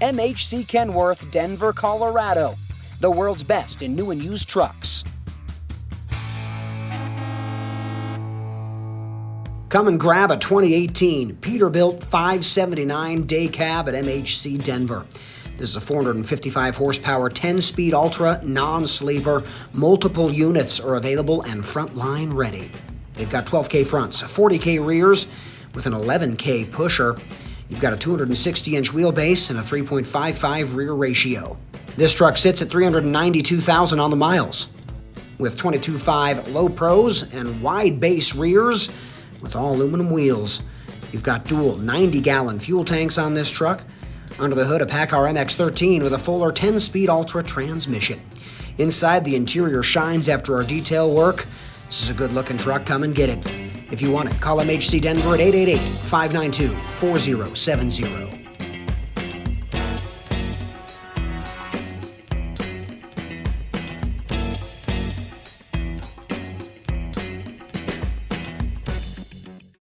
MHC Kenworth, Denver, Colorado. The world's best in new and used trucks. Come and grab a 2018 Peterbilt 579 day cab at MHC Denver. This is a 455 horsepower, 10-speed Ultra, non-sleeper. Multiple units are available and frontline ready. They've got 12K fronts, 40K rears with an 11K pusher. You've got a 260-inch wheelbase and a 3.55 rear ratio. This truck sits at 392,000 on the miles. With 22.5 low pros and wide base rears with all aluminum wheels. You've got dual 90-gallon fuel tanks on this truck. Under the hood, a PACCAR MX-13 with a fuller 10-speed Ultra transmission. Inside, the interior shines after our detail work. This is a good-looking truck. Come and get it. If you want it, call MHC Denver at 888-592-4070.